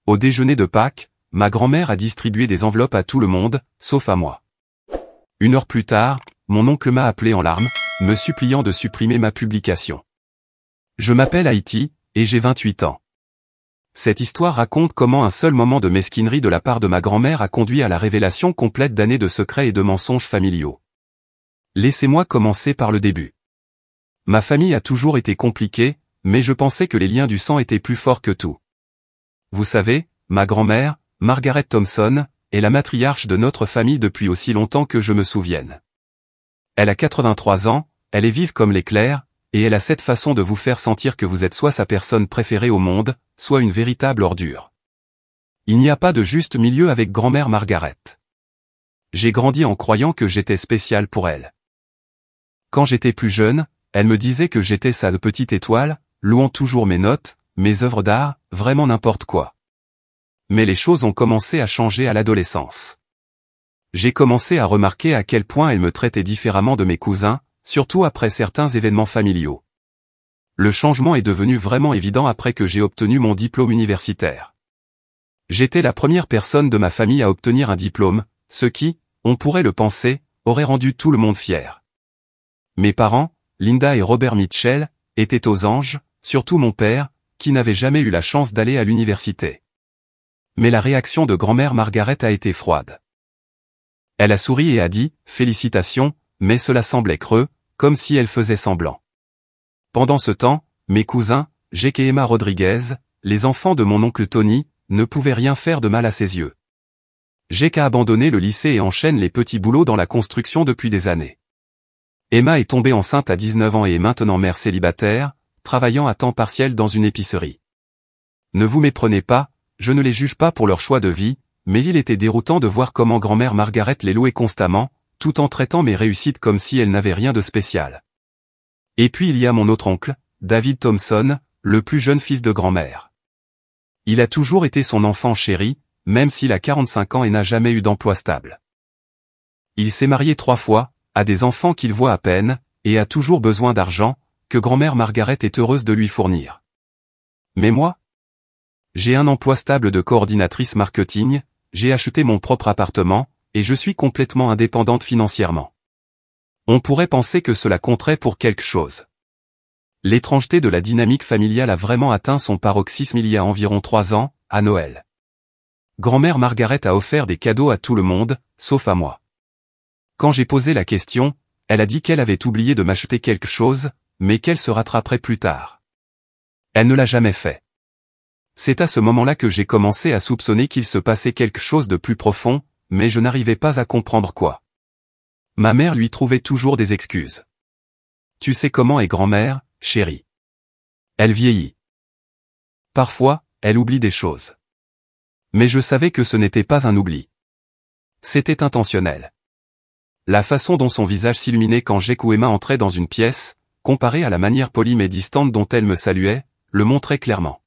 Au déjeuner de Pâques, ma grand-mère a distribué des enveloppes à tout le monde, sauf à moi. 1 heure plus tard, mon oncle m'a appelé en larmes, me suppliant de supprimer ma publication. Je m'appelle Haïti, et j'ai 28 ans. Cette histoire raconte comment un seul moment de mesquinerie de la part de ma grand-mère a conduit à la révélation complète d'années de secrets et de mensonges familiaux. Laissez-moi commencer par le début. Ma famille a toujours été compliquée, mais je pensais que les liens du sang étaient plus forts que tout. Vous savez, ma grand-mère, Margaret Thompson, est la matriarche de notre famille depuis aussi longtemps que je me souvienne. Elle a 83 ans, elle est vive comme l'éclair, et elle a cette façon de vous faire sentir que vous êtes soit sa personne préférée au monde, soit une véritable ordure. Il n'y a pas de juste milieu avec grand-mère Margaret. J'ai grandi en croyant que j'étais spécial pour elle. Quand j'étais plus jeune, elle me disait que j'étais sa petite étoile, louant toujours mes notes, mes œuvres d'art, vraiment n'importe quoi. Mais les choses ont commencé à changer à l'adolescence. J'ai commencé à remarquer à quel point elle me traitait différemment de mes cousins, surtout après certains événements familiaux. Le changement est devenu vraiment évident après que j'ai obtenu mon diplôme universitaire. J'étais la première personne de ma famille à obtenir un diplôme, ce qui, on pourrait le penser, aurait rendu tout le monde fier. Mes parents, Linda et Robert Mitchell, étaient aux anges, surtout mon père, qui n'avait jamais eu la chance d'aller à l'université. Mais la réaction de grand-mère Margaret a été froide. Elle a souri et a dit « Félicitations », mais cela semblait creux, comme si elle faisait semblant. Pendant ce temps, mes cousins, Jake et Emma Rodriguez, les enfants de mon oncle Tony, ne pouvaient rien faire de mal à ses yeux. Jake a abandonné le lycée et enchaîne les petits boulots dans la construction depuis des années. Emma est tombée enceinte à 19 ans et est maintenant mère célibataire, travaillant à temps partiel dans une épicerie. Ne vous méprenez pas, je ne les juge pas pour leur choix de vie, mais il était déroutant de voir comment grand-mère Margaret les louait constamment, tout en traitant mes réussites comme si elles n'avaient rien de spécial. Et puis il y a mon autre oncle, David Thompson, le plus jeune fils de grand-mère. Il a toujours été son enfant chéri, même s'il a 45 ans et n'a jamais eu d'emploi stable. Il s'est marié 3 fois, a des enfants qu'il voit à peine, et a toujours besoin d'argent, que grand-mère Margaret est heureuse de lui fournir. Mais moi? J'ai un emploi stable de coordinatrice marketing, j'ai acheté mon propre appartement, et je suis complètement indépendante financièrement. On pourrait penser que cela compterait pour quelque chose. L'étrangeté de la dynamique familiale a vraiment atteint son paroxysme il y a environ 3 ans, à Noël. Grand-mère Margaret a offert des cadeaux à tout le monde, sauf à moi. Quand j'ai posé la question, elle a dit qu'elle avait oublié de m'acheter quelque chose, mais qu'elle se rattraperait plus tard. Elle ne l'a jamais fait. C'est à ce moment-là que j'ai commencé à soupçonner qu'il se passait quelque chose de plus profond, mais je n'arrivais pas à comprendre quoi. Ma mère lui trouvait toujours des excuses. Tu sais comment est grand-mère, chérie. Elle vieillit. Parfois, elle oublie des choses. Mais je savais que ce n'était pas un oubli. C'était intentionnel. La façon dont son visage s'illuminait quand Jake ou Emma entraient dans une pièce, comparée à la manière polie mais distante dont elle me saluait, le montrait clairement.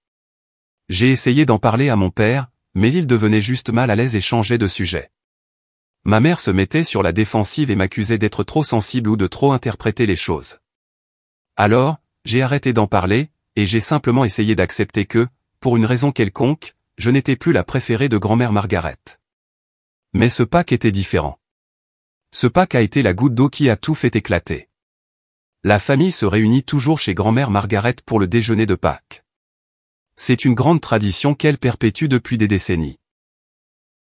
J'ai essayé d'en parler à mon père, mais il devenait juste mal à l'aise et changeait de sujet. Ma mère se mettait sur la défensive et m'accusait d'être trop sensible ou de trop interpréter les choses. Alors, j'ai arrêté d'en parler, et j'ai simplement essayé d'accepter que, pour une raison quelconque, je n'étais plus la préférée de grand-mère Margaret. Mais ce Pâques était différent. Ce Pâques a été la goutte d'eau qui a tout fait éclater. La famille se réunit toujours chez grand-mère Margaret pour le déjeuner de Pâques. C'est une grande tradition qu'elle perpétue depuis des décennies.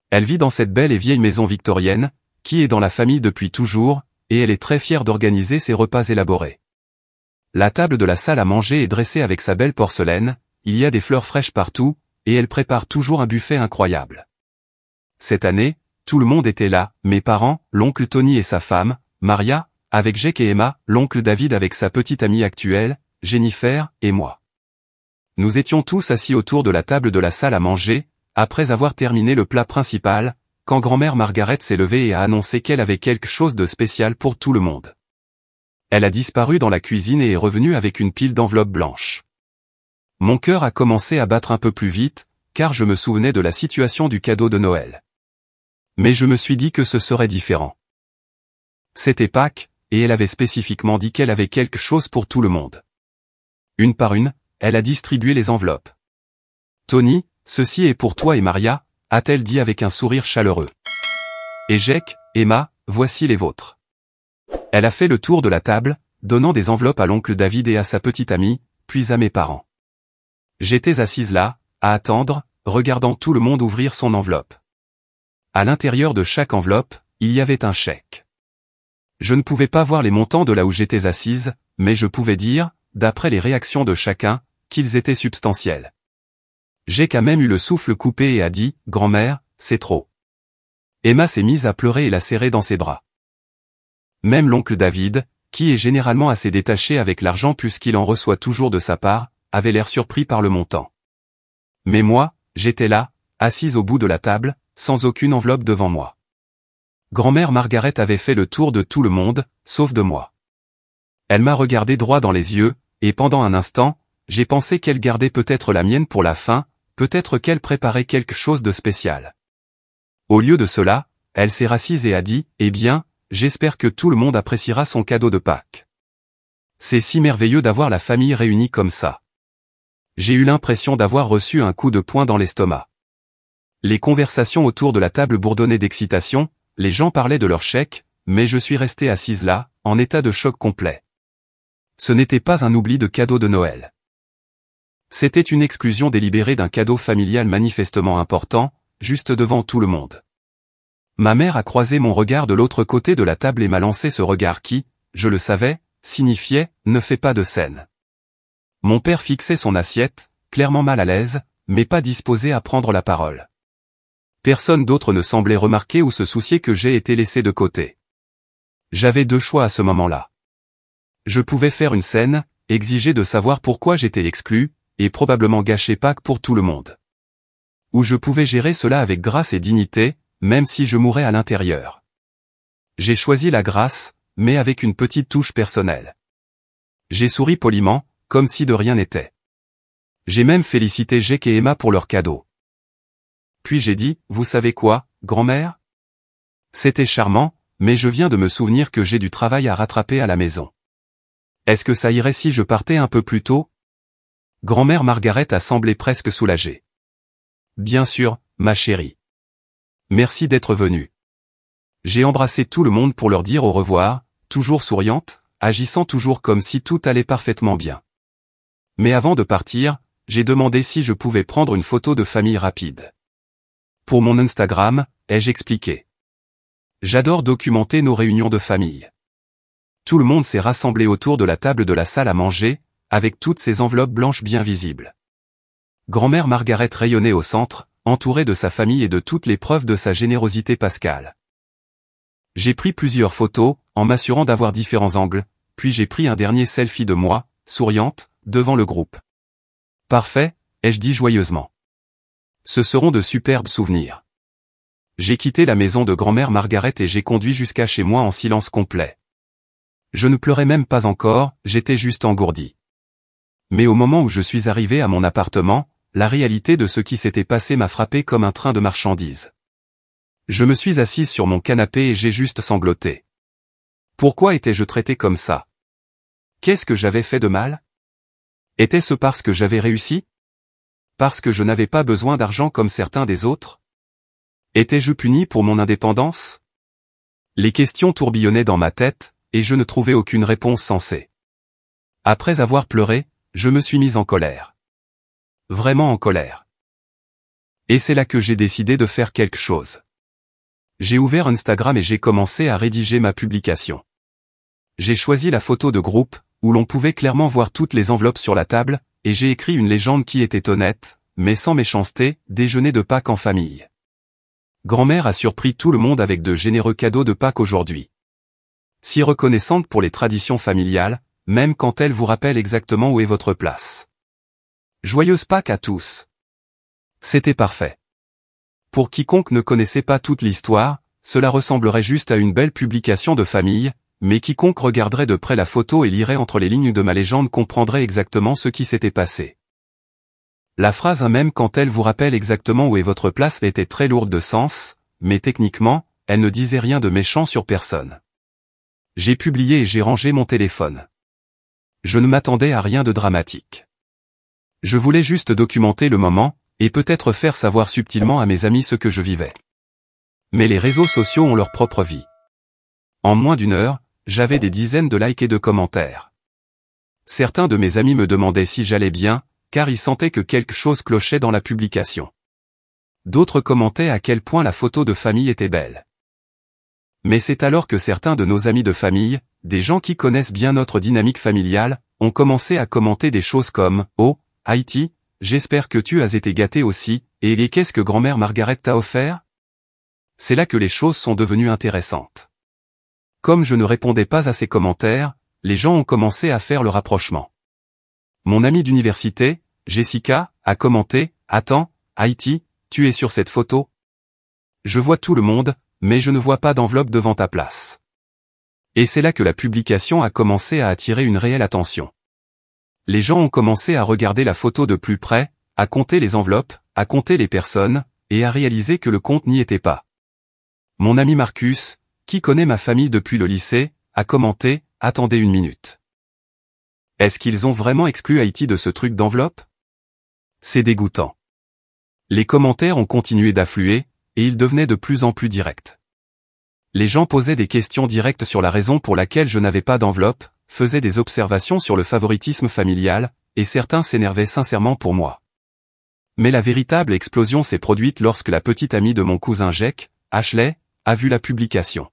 Elle vit dans cette belle et vieille maison victorienne, qui est dans la famille depuis toujours, et elle est très fière d'organiser ses repas élaborés. La table de la salle à manger est dressée avec sa belle porcelaine, il y a des fleurs fraîches partout, et elle prépare toujours un buffet incroyable. Cette année, tout le monde était là, mes parents, l'oncle Tony et sa femme, Maria, avec Jake et Emma, l'oncle David avec sa petite amie actuelle, Jennifer, et moi. Nous étions tous assis autour de la table de la salle à manger, après avoir terminé le plat principal, quand grand-mère Margaret s'est levée et a annoncé qu'elle avait quelque chose de spécial pour tout le monde. Elle a disparu dans la cuisine et est revenue avec une pile d'enveloppes blanches. Mon cœur a commencé à battre un peu plus vite, car je me souvenais de la situation du cadeau de Noël. Mais je me suis dit que ce serait différent. C'était Pâques, et elle avait spécifiquement dit qu'elle avait quelque chose pour tout le monde. Une par une, elle a distribué les enveloppes. Tony, ceci est pour toi et Maria, a-t-elle dit avec un sourire chaleureux. Et Jake, Emma, voici les vôtres. Elle a fait le tour de la table, donnant des enveloppes à l'oncle David et à sa petite amie, puis à mes parents. J'étais assise là, à attendre, regardant tout le monde ouvrir son enveloppe. À l'intérieur de chaque enveloppe, il y avait un chèque. Je ne pouvais pas voir les montants de là où j'étais assise, mais je pouvais dire, d'après les réactions de chacun, qu'ils étaient substantiels. Jake a même eu le souffle coupé et a dit, « Grand-mère, c'est trop ». Emma s'est mise à pleurer et l'a serré dans ses bras. Même l'oncle David, qui est généralement assez détaché avec l'argent puisqu'il en reçoit toujours de sa part, avait l'air surpris par le montant. Mais moi, j'étais là, assise au bout de la table, sans aucune enveloppe devant moi. Grand-mère Margaret avait fait le tour de tout le monde, sauf de moi. Elle m'a regardé droit dans les yeux, et pendant un instant, j'ai pensé qu'elle gardait peut-être la mienne pour la fin, peut-être qu'elle préparait quelque chose de spécial. Au lieu de cela, elle s'est rassise et a dit, « Eh bien, j'espère que tout le monde appréciera son cadeau de Pâques. C'est si merveilleux d'avoir la famille réunie comme ça. » J'ai eu l'impression d'avoir reçu un coup de poing dans l'estomac. Les conversations autour de la table bourdonnaient d'excitation, les gens parlaient de leur chèque, mais je suis restée assise là, en état de choc complet. Ce n'était pas un oubli de cadeau de Noël. C'était une exclusion délibérée d'un cadeau familial manifestement important, juste devant tout le monde. Ma mère a croisé mon regard de l'autre côté de la table et m'a lancé ce regard qui, je le savais, signifiait « ne fais pas de scène ». Mon père fixait son assiette, clairement mal à l'aise, mais pas disposé à prendre la parole. Personne d'autre ne semblait remarquer ou se soucier que j'ai été laissé de côté. J'avais deux choix à ce moment-là. Je pouvais faire une scène, exiger de savoir pourquoi j'étais exclu, et probablement gâcher Pâques pour tout le monde. Ou je pouvais gérer cela avec grâce et dignité, même si je mourais à l'intérieur. J'ai choisi la grâce, mais avec une petite touche personnelle. J'ai souri poliment, comme si de rien n'était. J'ai même félicité Jake et Emma pour leur cadeau. Puis j'ai dit, vous savez quoi, grand-mère? C'était charmant, mais je viens de me souvenir que j'ai du travail à rattraper à la maison. Est-ce que ça irait si je partais un peu plus tôt? Grand-mère Margaret a semblé presque soulagée. Bien sûr, ma chérie. Merci d'être venue. J'ai embrassé tout le monde pour leur dire au revoir, toujours souriante, agissant toujours comme si tout allait parfaitement bien. Mais avant de partir, j'ai demandé si je pouvais prendre une photo de famille rapide. Pour mon Instagram, ai-je expliqué. J'adore documenter nos réunions de famille. Tout le monde s'est rassemblé autour de la table de la salle à manger, avec toutes ces enveloppes blanches bien visibles. Grand-mère Margaret rayonnait au centre, entourée de sa famille et de toutes les preuves de sa générosité pascale. J'ai pris plusieurs photos, en m'assurant d'avoir différents angles, puis j'ai pris un dernier selfie de moi, souriante, devant le groupe. Parfait, ai-je dit joyeusement. Ce seront de superbes souvenirs. J'ai quitté la maison de grand-mère Margaret et j'ai conduit jusqu'à chez moi en silence complet. Je ne pleurais même pas encore, j'étais juste engourdi. Mais au moment où je suis arrivé à mon appartement, la réalité de ce qui s'était passé m'a frappé comme un train de marchandises. Je me suis assise sur mon canapé et j'ai juste sangloté. Pourquoi étais-je traité comme ça? Qu'est-ce que j'avais fait de mal? Était-ce parce que j'avais réussi? Parce que je n'avais pas besoin d'argent comme certains des autres? Étais-je puni pour mon indépendance? Les questions tourbillonnaient dans ma tête, et je ne trouvais aucune réponse sensée. Après avoir pleuré, je me suis mise en colère. Vraiment en colère. Et c'est là que j'ai décidé de faire quelque chose. J'ai ouvert Instagram et j'ai commencé à rédiger ma publication. J'ai choisi la photo de groupe, où l'on pouvait clairement voir toutes les enveloppes sur la table, et j'ai écrit une légende qui était honnête, mais sans méchanceté, déjeuner de Pâques en famille. Grand-mère a surpris tout le monde avec de généreux cadeaux de Pâques aujourd'hui. Si reconnaissante pour les traditions familiales, même quand elles vous rappellent exactement où est votre place. Joyeuse Pâques à tous. C'était parfait. Pour quiconque ne connaissait pas toute l'histoire, cela ressemblerait juste à une belle publication de famille, mais quiconque regarderait de près la photo et lirait entre les lignes de ma légende comprendrait exactement ce qui s'était passé. La phrase même quand elle vous rappelle exactement où est votre place était très lourde de sens, mais techniquement, elle ne disait rien de méchant sur personne. J'ai publié et j'ai rangé mon téléphone. Je ne m'attendais à rien de dramatique. Je voulais juste documenter le moment, et peut-être faire savoir subtilement à mes amis ce que je vivais. Mais les réseaux sociaux ont leur propre vie. En moins d'une heure, j'avais des dizaines de likes et de commentaires. Certains de mes amis me demandaient si j'allais bien, car ils sentaient que quelque chose clochait dans la publication. D'autres commentaient à quel point la photo de famille était belle. Mais c'est alors que certains de nos amis de famille, des gens qui connaissent bien notre dynamique familiale, ont commencé à commenter des choses comme « Oh, Haïti, j'espère que tu as été gâté aussi, et qu'est-ce que grand-mère Margaret t'a offert ?» C'est là que les choses sont devenues intéressantes. Comme je ne répondais pas à ces commentaires, les gens ont commencé à faire le rapprochement. Mon amie d'université, Jessica, a commenté « Attends, Haïti, tu es sur cette photo ? Je vois tout le monde, mais je ne vois pas d'enveloppe devant ta place. » Et c'est là que la publication a commencé à attirer une réelle attention. Les gens ont commencé à regarder la photo de plus près, à compter les enveloppes, à compter les personnes, et à réaliser que le compte n'y était pas. Mon ami Marcus, qui connaît ma famille depuis le lycée, a commenté « Attendez une minute. Est-ce qu'ils ont vraiment exclu Haïti de ce truc d'enveloppe ? C'est dégoûtant. » Les commentaires ont continué d'affluer, et ils devenaient de plus en plus directs. Les gens posaient des questions directes sur la raison pour laquelle je n'avais pas d'enveloppe, faisaient des observations sur le favoritisme familial, et certains s'énervaient sincèrement pour moi. Mais la véritable explosion s'est produite lorsque la petite amie de mon cousin Jack, Ashley, a vu la publication.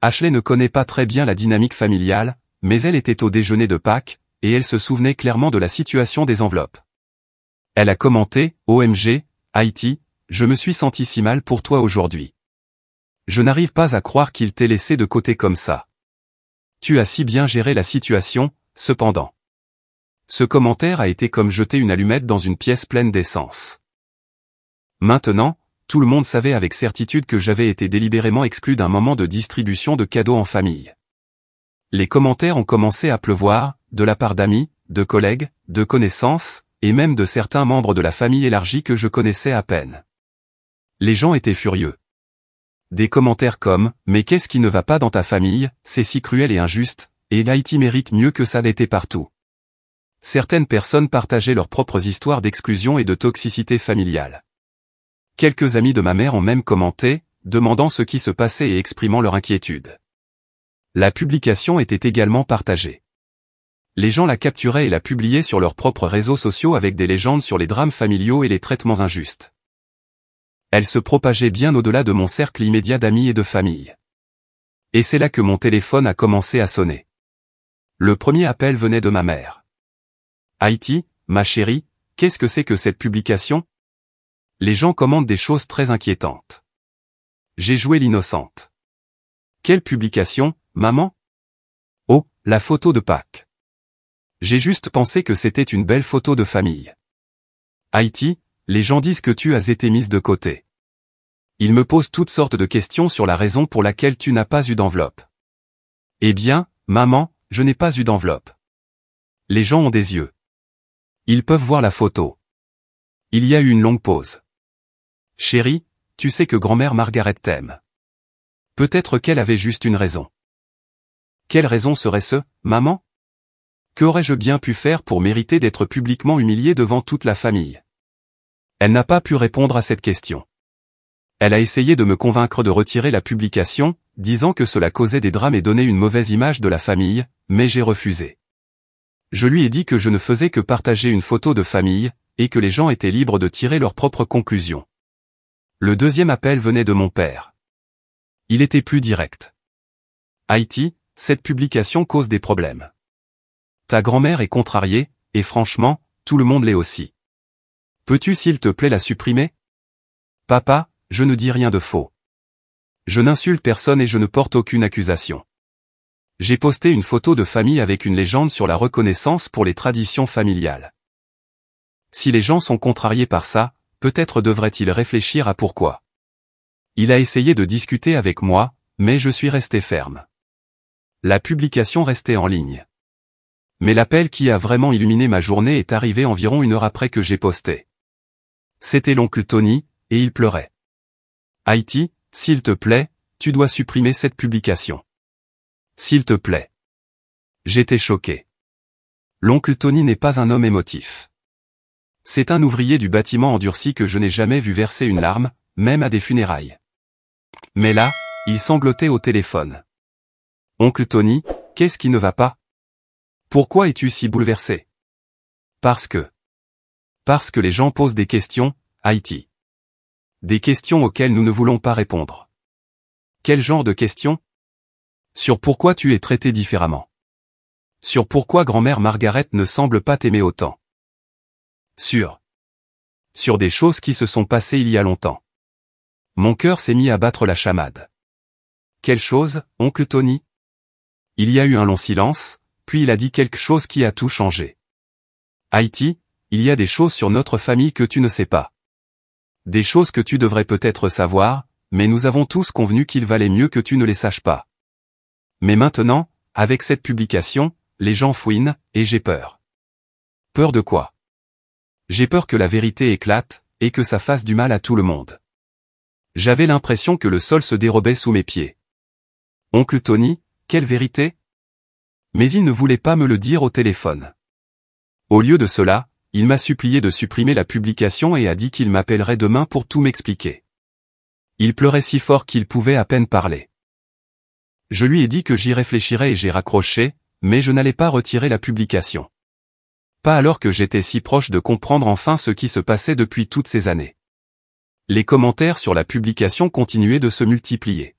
Ashley ne connaît pas très bien la dynamique familiale, mais elle était au déjeuner de Pâques, et elle se souvenait clairement de la situation des enveloppes. Elle a commenté « OMG, Haïti, je me suis senti si mal pour toi aujourd'hui. Je n'arrive pas à croire qu'il t'ait laissé de côté comme ça. Tu as si bien géré la situation, cependant. » Ce commentaire a été comme jeter une allumette dans une pièce pleine d'essence. Maintenant, tout le monde savait avec certitude que j'avais été délibérément exclu d'un moment de distribution de cadeaux en famille. Les commentaires ont commencé à pleuvoir, de la part d'amis, de collègues, de connaissances, et même de certains membres de la famille élargie que je connaissais à peine. Les gens étaient furieux. Des commentaires comme « Mais qu'est-ce qui ne va pas dans ta famille, c'est si cruel et injuste, et l'Haïti mérite mieux que ça l'était partout. » Certaines personnes partageaient leurs propres histoires d'exclusion et de toxicité familiale. Quelques amis de ma mère ont même commenté, demandant ce qui se passait et exprimant leur inquiétude. La publication était également partagée. Les gens la capturaient et la publiaient sur leurs propres réseaux sociaux avec des légendes sur les drames familiaux et les traitements injustes. Elle se propageait bien au-delà de mon cercle immédiat d'amis et de famille. Et c'est là que mon téléphone a commencé à sonner. Le premier appel venait de ma mère. « Haïti, ma chérie, qu'est-ce que c'est que cette publication ? Les gens commentent des choses très inquiétantes. » J'ai joué l'innocente. « Quelle publication, maman ? » « Oh, la photo de Pâques. J'ai juste pensé que c'était une belle photo de famille. » « Haïti, les gens disent que tu as été mise de côté. Ils me posent toutes sortes de questions sur la raison pour laquelle tu n'as pas eu d'enveloppe. » « Eh bien, maman, je n'ai pas eu d'enveloppe. » Les gens ont des yeux. Ils peuvent voir la photo. Il y a eu une longue pause. « Chérie, tu sais que grand-mère Margaret t'aime. Peut-être qu'elle avait juste une raison. » « Quelle raison serait-ce, maman ? Qu'aurais-je bien pu faire pour mériter d'être publiquement humiliée devant toute la famille ? » Elle n'a pas pu répondre à cette question. Elle a essayé de me convaincre de retirer la publication, disant que cela causait des drames et donnait une mauvaise image de la famille, mais j'ai refusé. Je lui ai dit que je ne faisais que partager une photo de famille, et que les gens étaient libres de tirer leurs propres conclusions. Le deuxième appel venait de mon père. Il était plus direct. « Haïti, cette publication cause des problèmes. Ta grand-mère est contrariée, et franchement, tout le monde l'est aussi. Peux-tu s'il te plaît la supprimer ? Papa, je ne dis rien de faux. Je n'insulte personne et je ne porte aucune accusation. J'ai posté une photo de famille avec une légende sur la reconnaissance pour les traditions familiales. Si les gens sont contrariés par ça, peut-être devraient-ils réfléchir à pourquoi. Il a essayé de discuter avec moi, mais je suis resté ferme. La publication restait en ligne. Mais l'appel qui a vraiment illuminé ma journée est arrivé environ une heure après que j'ai posté. C'était l'oncle Tony, et il pleurait. « Haïti, s'il te plaît, tu dois supprimer cette publication. S'il te plaît. » J'étais choqué. L'oncle Tony n'est pas un homme émotif. C'est un ouvrier du bâtiment endurci que je n'ai jamais vu verser une larme, même à des funérailles. Mais là, il sanglotait au téléphone. Oncle Tony, qu'est-ce qui ne va pas? Pourquoi es-tu si bouleversé? Parce que les gens posent des questions, Haïti. Des questions auxquelles nous ne voulons pas répondre. Quel genre de questions? Sur pourquoi tu es traité différemment. Sur pourquoi grand-mère Margaret ne semble pas t'aimer autant. Sur des choses qui se sont passées il y a longtemps. Mon cœur s'est mis à battre la chamade. Quelle chose, oncle Tony? Il y a eu un long silence, puis il a dit quelque chose qui a tout changé. Haïti, il y a des choses sur notre famille que tu ne sais pas. Des choses que tu devrais peut-être savoir, mais nous avons tous convenu qu'il valait mieux que tu ne les saches pas. Mais maintenant, avec cette publication, les gens fouinent, et j'ai peur. Peur de quoi? J'ai peur que la vérité éclate, et que ça fasse du mal à tout le monde. J'avais l'impression que le sol se dérobait sous mes pieds. Oncle Tony, quelle vérité? Mais il ne voulait pas me le dire au téléphone. Au lieu de cela, il m'a supplié de supprimer la publication et a dit qu'il m'appellerait demain pour tout m'expliquer. Il pleurait si fort qu'il pouvait à peine parler. Je lui ai dit que j'y réfléchirais et j'ai raccroché, mais je n'allais pas retirer la publication. Pas alors que j'étais si proche de comprendre enfin ce qui se passait depuis toutes ces années. Les commentaires sur la publication continuaient de se multiplier.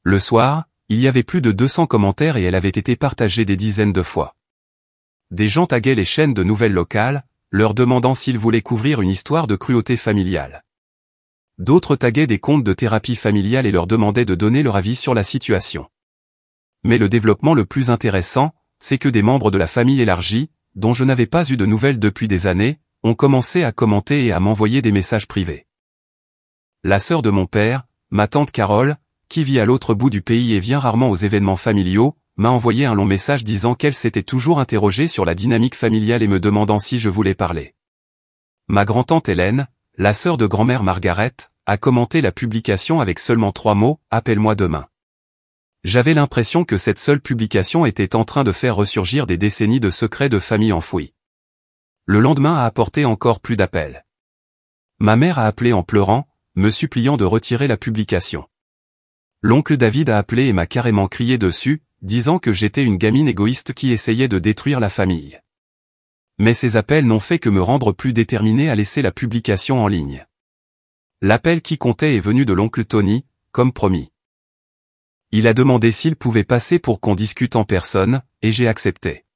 Le soir, il y avait plus de 200 commentaires et elle avait été partagée des dizaines de fois. Des gens taguaient les chaînes de nouvelles locales, leur demandant s'ils voulaient couvrir une histoire de cruauté familiale. D'autres taguaient des comptes de thérapie familiale et leur demandaient de donner leur avis sur la situation. Mais le développement le plus intéressant, c'est que des membres de la famille élargie, dont je n'avais pas eu de nouvelles depuis des années, ont commencé à commenter et à m'envoyer des messages privés. La sœur de mon père, ma tante Carole, qui vit à l'autre bout du pays et vient rarement aux événements familiaux, m'a envoyé un long message disant qu'elle s'était toujours interrogée sur la dynamique familiale et me demandant si je voulais parler. Ma grand-tante Hélène, la sœur de grand-mère Margaret, a commenté la publication avec seulement 3 mots, « Appelle-moi demain ». J'avais l'impression que cette seule publication était en train de faire ressurgir des décennies de secrets de famille enfouis. Le lendemain a apporté encore plus d'appels. Ma mère a appelé en pleurant, me suppliant de retirer la publication. L'oncle David a appelé et m'a carrément crié dessus, disant que j'étais une gamine égoïste qui essayait de détruire la famille. Mais ces appels n'ont fait que me rendre plus déterminé à laisser la publication en ligne. L'appel qui comptait est venu de l'oncle Tony, comme promis. Il a demandé s'il pouvait passer pour qu'on discute en personne, et j'ai accepté.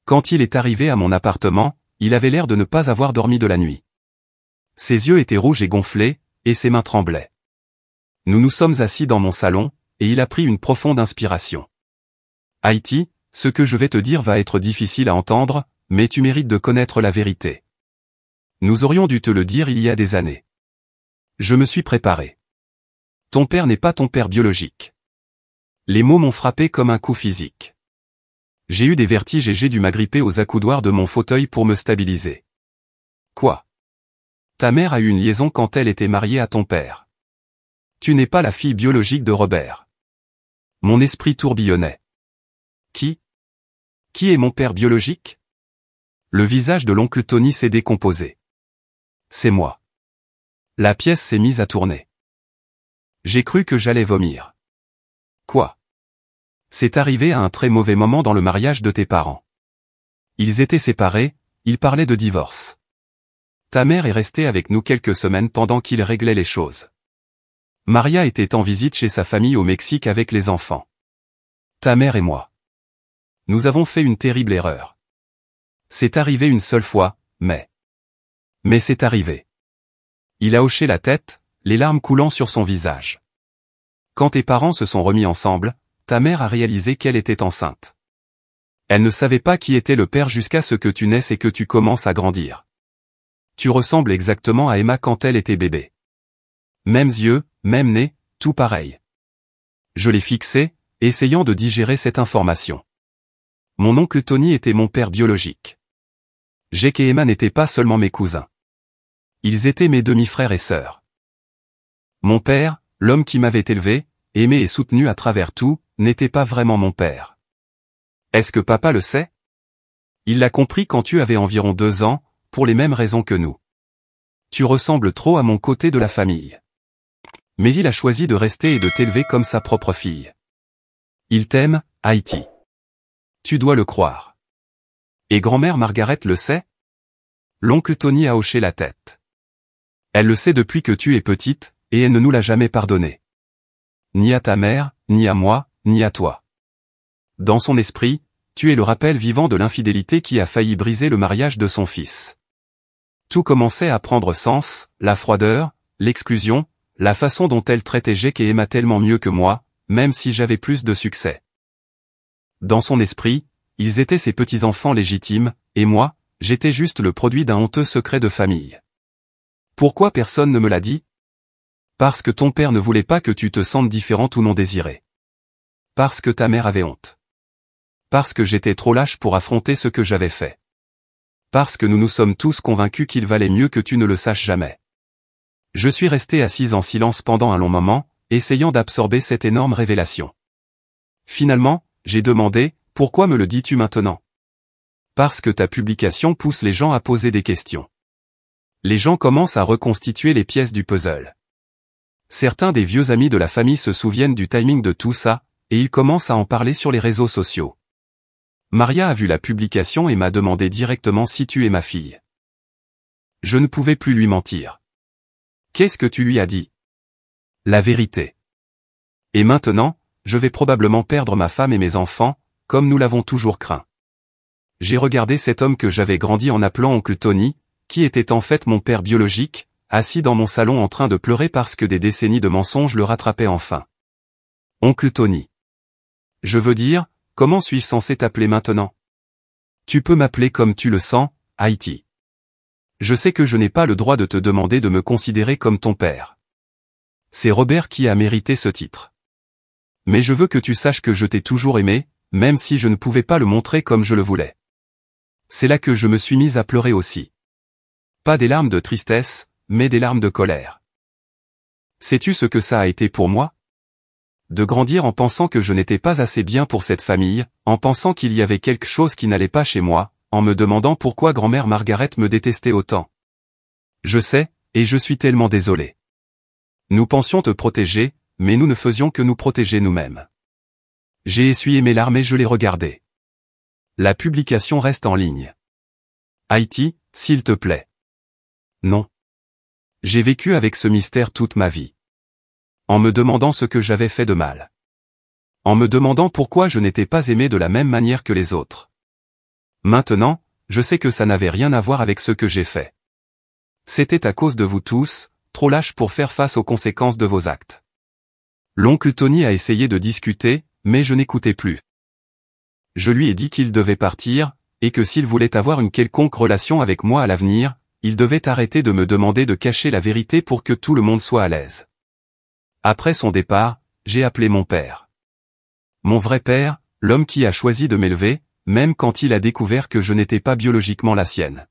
Quand il est arrivé à mon appartement, il avait l'air de ne pas avoir dormi de la nuit. Ses yeux étaient rouges et gonflés, et ses mains tremblaient. Nous nous sommes assis dans mon salon, et il a pris une profonde inspiration. Haïti, ce que je vais te dire va être difficile à entendre, mais tu mérites de connaître la vérité. Nous aurions dû te le dire il y a des années. Je me suis préparé. Ton père n'est pas ton père biologique. Les mots m'ont frappé comme un coup physique. J'ai eu des vertiges et j'ai dû m'agripper aux accoudoirs de mon fauteuil pour me stabiliser. Quoi? Ta mère a eu une liaison quand elle était mariée à ton père. Tu n'es pas la fille biologique de Robert. Mon esprit tourbillonnait. Qui est mon père biologique? Le visage de l'oncle Tony s'est décomposé. C'est moi. La pièce s'est mise à tourner. J'ai cru que j'allais vomir. Quoi? C'est arrivé à un très mauvais moment dans le mariage de tes parents. Ils étaient séparés, ils parlaient de divorce. Ta mère est restée avec nous quelques semaines pendant qu'ils réglaient les choses. Maria était en visite chez sa famille au Mexique avec les enfants. Ta mère et moi. Nous avons fait une terrible erreur. C'est arrivé une seule fois, mais c'est arrivé. Il a hoché la tête, les larmes coulant sur son visage. Quand tes parents se sont remis ensemble, ta mère a réalisé qu'elle était enceinte. Elle ne savait pas qui était le père jusqu'à ce que tu naisses et que tu commences à grandir. Tu ressembles exactement à Emma quand elle était bébé. Mêmes yeux, même nez, tout pareil. Je l'ai fixé, essayant de digérer cette information. Mon oncle Tony était mon père biologique. Jake et Emma n'étaient pas seulement mes cousins. Ils étaient mes demi-frères et sœurs. Mon père, l'homme qui m'avait élevé, aimé et soutenu à travers tout, n'était pas vraiment mon père. Est-ce que papa le sait? Il l'a compris quand tu avais environ 2 ans, pour les mêmes raisons que nous. Tu ressembles trop à mon côté de la famille. Mais il a choisi de rester et de t'élever comme sa propre fille. Il t'aime, Haïti. Tu dois le croire. Et grand-mère Margaret le sait? L'oncle Tony a hoché la tête. Elle le sait depuis que tu es petite, et elle ne nous l'a jamais pardonné. Ni à ta mère, ni à moi, ni à toi. Dans son esprit, tu es le rappel vivant de l'infidélité qui a failli briser le mariage de son fils. Tout commençait à prendre sens, la froideur, l'exclusion, la façon dont elle traitait Jake et Emma tellement mieux que moi, même si j'avais plus de succès. Dans son esprit, ils étaient ses petits-enfants légitimes, et moi, j'étais juste le produit d'un honteux secret de famille. Pourquoi personne ne me l'a dit? Parce que ton père ne voulait pas que tu te sentes différente ou non désirée. Parce que ta mère avait honte. Parce que j'étais trop lâche pour affronter ce que j'avais fait. Parce que nous nous sommes tous convaincus qu'il valait mieux que tu ne le saches jamais. Je suis resté assise en silence pendant un long moment, essayant d'absorber cette énorme révélation. Finalement, j'ai demandé, pourquoi me le dis-tu maintenant? Parce que ta publication pousse les gens à poser des questions. Les gens commencent à reconstituer les pièces du puzzle. Certains des vieux amis de la famille se souviennent du timing de tout ça, et ils commencent à en parler sur les réseaux sociaux. Maria a vu la publication et m'a demandé directement si tu es ma fille. Je ne pouvais plus lui mentir. Qu'est-ce que tu lui as dit? La vérité. Et maintenant, je vais probablement perdre ma femme et mes enfants, comme nous l'avons toujours craint. J'ai regardé cet homme que j'avais grandi en appelant oncle Tony, qui était en fait mon père biologique, assis dans mon salon en train de pleurer parce que des décennies de mensonges le rattrapaient enfin. Oncle Tony. Je veux dire, comment suis-je censé t'appeler maintenant? Tu peux m'appeler comme tu le sens, Haïti. Je sais que je n'ai pas le droit de te demander de me considérer comme ton père. C'est Robert qui a mérité ce titre. Mais je veux que tu saches que je t'ai toujours aimé, même si je ne pouvais pas le montrer comme je le voulais. C'est là que je me suis mise à pleurer aussi. Pas des larmes de tristesse, mais des larmes de colère. Sais-tu ce que ça a été pour moi? De grandir en pensant que je n'étais pas assez bien pour cette famille, en pensant qu'il y avait quelque chose qui n'allait pas chez moi, en me demandant pourquoi grand-mère Margaret me détestait autant. Je sais, et je suis tellement désolé. Nous pensions te protéger, mais nous ne faisions que nous protéger nous-mêmes. J'ai essuyé mes larmes et je les regardais. La publication reste en ligne. Haïti, s'il te plaît. Non. J'ai vécu avec ce mystère toute ma vie. En me demandant ce que j'avais fait de mal. En me demandant pourquoi je n'étais pas aimé de la même manière que les autres. Maintenant, je sais que ça n'avait rien à voir avec ce que j'ai fait. C'était à cause de vous tous, trop lâches pour faire face aux conséquences de vos actes. L'oncle Tony a essayé de discuter, mais je n'écoutais plus. Je lui ai dit qu'il devait partir, et que s'il voulait avoir une quelconque relation avec moi à l'avenir, il devait arrêter de me demander de cacher la vérité pour que tout le monde soit à l'aise. Après son départ, j'ai appelé mon père. Mon vrai père, l'homme qui a choisi de m'élever, même quand il a découvert que je n'étais pas biologiquement la sienne.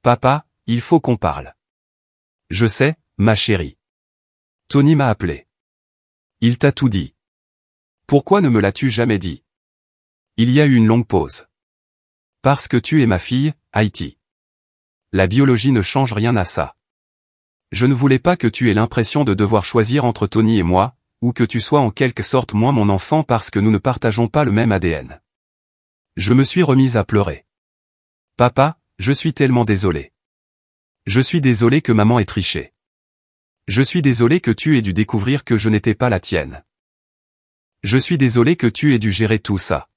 Papa, il faut qu'on parle. Je sais, ma chérie. Tony m'a appelé. Il t'a tout dit. Pourquoi ne me l'as-tu jamais dit? Il y a eu une longue pause. Parce que tu es ma fille, Haïti. La biologie ne change rien à ça. Je ne voulais pas que tu aies l'impression de devoir choisir entre Tony et moi, ou que tu sois en quelque sorte moins mon enfant parce que nous ne partageons pas le même ADN. Je me suis remise à pleurer. Papa, je suis tellement désolé. Je suis désolé que maman ait triché. Je suis désolé que tu aies dû découvrir que je n'étais pas la tienne. Je suis désolé que tu aies dû gérer tout ça.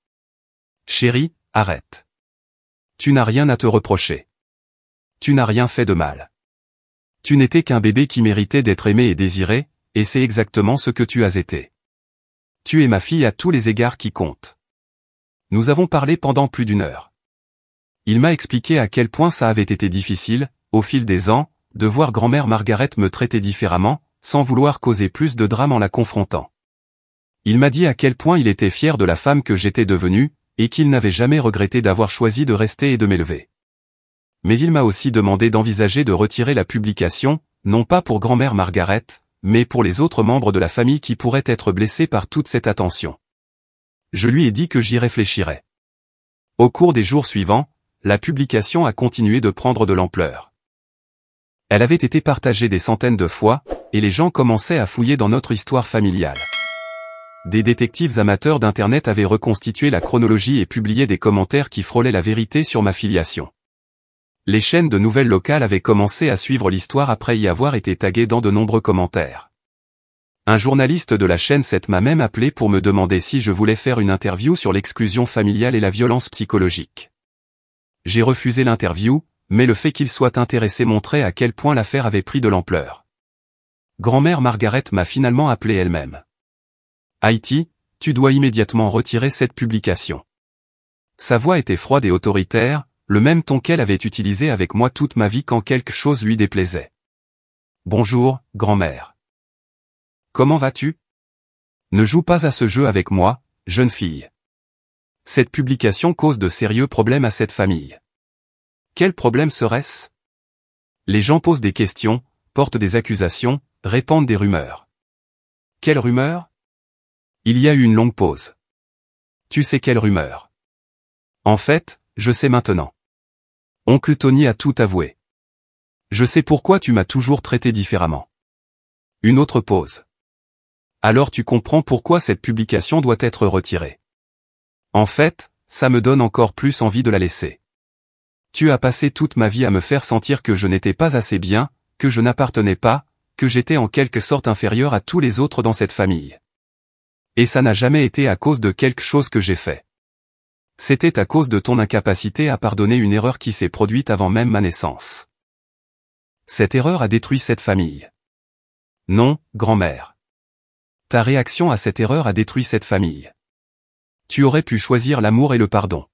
Chérie, arrête. Tu n'as rien à te reprocher. Tu n'as rien fait de mal. Tu n'étais qu'un bébé qui méritait d'être aimé et désiré, et c'est exactement ce que tu as été. Tu es ma fille à tous les égards qui comptent. Nous avons parlé pendant plus d'1 heure. Il m'a expliqué à quel point ça avait été difficile, au fil des ans, de voir grand-mère Margaret me traiter différemment, sans vouloir causer plus de drame en la confrontant. Il m'a dit à quel point il était fier de la femme que j'étais devenue, et qu'il n'avait jamais regretté d'avoir choisi de rester et de m'élever. Mais il m'a aussi demandé d'envisager de retirer la publication, non pas pour grand-mère Margaret, mais pour les autres membres de la famille qui pourraient être blessés par toute cette attention. Je lui ai dit que j'y réfléchirais. Au cours des jours suivants, la publication a continué de prendre de l'ampleur. Elle avait été partagée des centaines de fois, et les gens commençaient à fouiller dans notre histoire familiale. Des détectives amateurs d'Internet avaient reconstitué la chronologie et publié des commentaires qui frôlaient la vérité sur ma filiation. Les chaînes de nouvelles locales avaient commencé à suivre l'histoire après y avoir été taguées dans de nombreux commentaires. Un journaliste de la chaîne 7 m'a même appelé pour me demander si je voulais faire une interview sur l'exclusion familiale et la violence psychologique. J'ai refusé l'interview, mais le fait qu'il soit intéressé montrait à quel point l'affaire avait pris de l'ampleur. Grand-mère Margaret m'a finalement appelé elle-même. Haïti, tu dois immédiatement retirer cette publication. Sa voix était froide et autoritaire, le même ton qu'elle avait utilisé avec moi toute ma vie quand quelque chose lui déplaisait. Bonjour, grand-mère. Comment vas-tu? Ne joue pas à ce jeu avec moi, jeune fille. Cette publication cause de sérieux problèmes à cette famille. Quel problème serait-ce? Les gens posent des questions, portent des accusations, répandent des rumeurs. Quelle rumeur? Il y a eu une longue pause. Tu sais quelle rumeur? En fait, je sais maintenant. Oncle Tony a tout avoué. Je sais pourquoi tu m'as toujours traité différemment. Une autre pause. Alors tu comprends pourquoi cette publication doit être retirée. En fait, ça me donne encore plus envie de la laisser. Tu as passé toute ma vie à me faire sentir que je n'étais pas assez bien, que je n'appartenais pas, que j'étais en quelque sorte inférieur à tous les autres dans cette famille. Et ça n'a jamais été à cause de quelque chose que j'ai fait. C'était à cause de ton incapacité à pardonner une erreur qui s'est produite avant même ma naissance. Cette erreur a détruit cette famille. Non, grand-mère. Ta réaction à cette erreur a détruit cette famille. Tu aurais pu choisir l'amour et le pardon.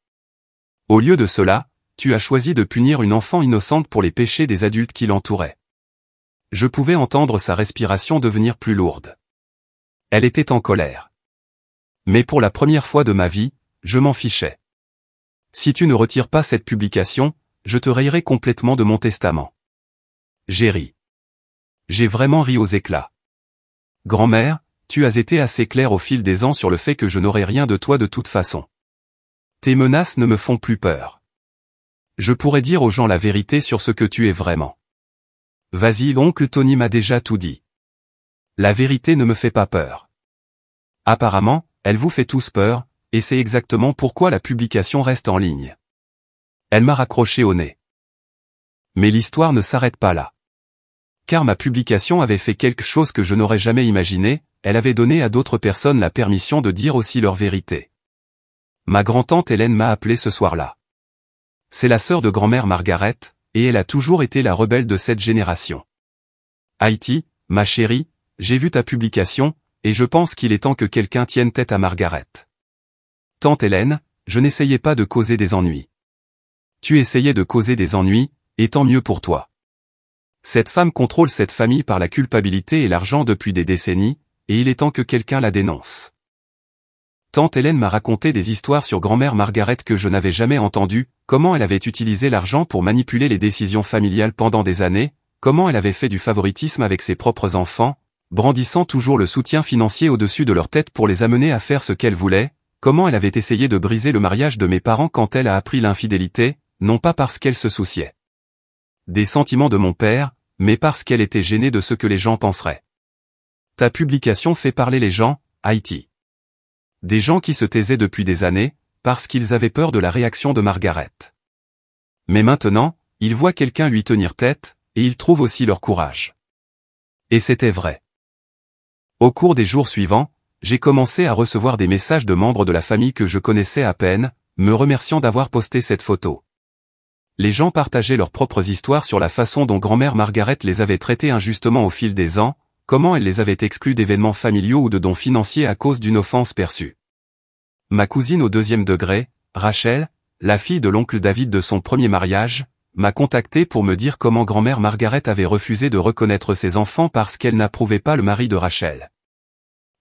Au lieu de cela, tu as choisi de punir une enfant innocente pour les péchés des adultes qui l'entouraient. Je pouvais entendre sa respiration devenir plus lourde. Elle était en colère. Mais pour la première fois de ma vie, je m'en fichais. Si tu ne retires pas cette publication, je te rayerai complètement de mon testament. J'ai ri. J'ai vraiment ri aux éclats. Grand-mère, tu as été assez claire au fil des ans sur le fait que je n'aurais rien de toi de toute façon. Tes menaces ne me font plus peur. Je pourrais dire aux gens la vérité sur ce que tu es vraiment. Vas-y, oncle Tony m'a déjà tout dit. La vérité ne me fait pas peur. Apparemment, elle vous fait tous peur, et c'est exactement pourquoi la publication reste en ligne. Elle m'a raccroché au nez. Mais l'histoire ne s'arrête pas là. Car ma publication avait fait quelque chose que je n'aurais jamais imaginé, elle avait donné à d'autres personnes la permission de dire aussi leur vérité. Ma grand-tante Hélène m'a appelé ce soir-là. C'est la sœur de grand-mère Margaret, et elle a toujours été la rebelle de cette génération. Haïti, ma chérie, j'ai vu ta publication, et je pense qu'il est temps que quelqu'un tienne tête à Margaret. Tante Hélène, je n'essayais pas de causer des ennuis. Tu essayais de causer des ennuis, et tant mieux pour toi. Cette femme contrôle cette famille par la culpabilité et l'argent depuis des décennies, et il est temps que quelqu'un la dénonce. Tante Hélène m'a raconté des histoires sur grand-mère Margaret que je n'avais jamais entendues, comment elle avait utilisé l'argent pour manipuler les décisions familiales pendant des années, comment elle avait fait du favoritisme avec ses propres enfants, brandissant toujours le soutien financier au-dessus de leur tête pour les amener à faire ce qu'elle voulait, comment elle avait essayé de briser le mariage de mes parents quand elle a appris l'infidélité, non pas parce qu'elle se souciait des sentiments de mon père, mais parce qu'elle était gênée de ce que les gens penseraient. Ta publication fait parler les gens, Haïti. Des gens qui se taisaient depuis des années, parce qu'ils avaient peur de la réaction de Margaret. Mais maintenant, ils voient quelqu'un lui tenir tête, et ils trouvent aussi leur courage. Et c'était vrai. Au cours des jours suivants, j'ai commencé à recevoir des messages de membres de la famille que je connaissais à peine, me remerciant d'avoir posté cette photo. Les gens partageaient leurs propres histoires sur la façon dont grand-mère Margaret les avait traités injustement au fil des ans, comment elle les avait exclus d'événements familiaux ou de dons financiers à cause d'une offense perçue. Ma cousine au 2e degré, Rachel, la fille de l'oncle David de son premier mariage, m'a contacté pour me dire comment grand-mère Margaret avait refusé de reconnaître ses enfants parce qu'elle n'approuvait pas le mari de Rachel.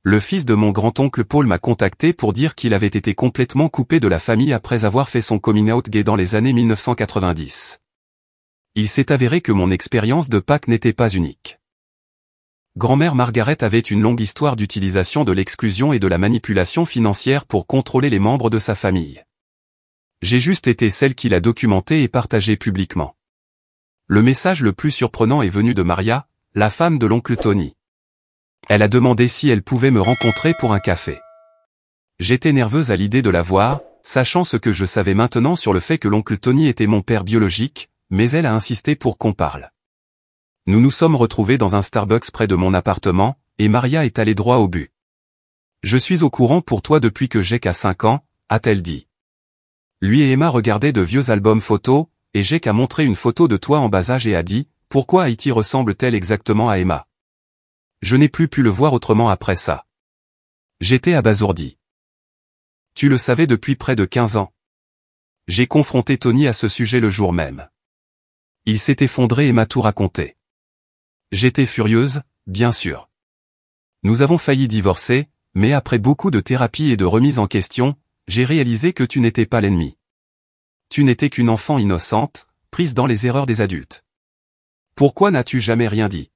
Le fils de mon grand-oncle Paul m'a contacté pour dire qu'il avait été complètement coupé de la famille après avoir fait son coming out gay dans les années 1990. Il s'est avéré que mon expérience de Pâques n'était pas unique. Grand-mère Margaret avait une longue histoire d'utilisation de l'exclusion et de la manipulation financière pour contrôler les membres de sa famille. J'ai juste été celle qui l'a documenté et partagé publiquement. Le message le plus surprenant est venu de Maria, la femme de l'oncle Tony. Elle a demandé si elle pouvait me rencontrer pour un café. J'étais nerveuse à l'idée de la voir, sachant ce que je savais maintenant sur le fait que l'oncle Tony était mon père biologique, mais elle a insisté pour qu'on parle. Nous nous sommes retrouvés dans un Starbucks près de mon appartement, et Maria est allée droit au but. Je suis au courant pour toi depuis que j'ai qu'à 5 ans, a-t-elle dit. Lui et Emma regardaient de vieux albums photos, et Jake a montré une photo de toi en bas âge et a dit, pourquoi Haïti ressemble-t-elle exactement à Emma? Je n'ai plus pu le voir autrement après ça. J'étais abasourdi. Tu le savais depuis près de 15 ans. J'ai confronté Tony à ce sujet le jour même. Il s'est effondré et m'a tout raconté. J'étais furieuse, bien sûr. Nous avons failli divorcer, mais après beaucoup de thérapie et de remise en question, j'ai réalisé que tu n'étais pas l'ennemi. Tu n'étais qu'une enfant innocente, prise dans les erreurs des adultes. Pourquoi n'as-tu jamais rien dit?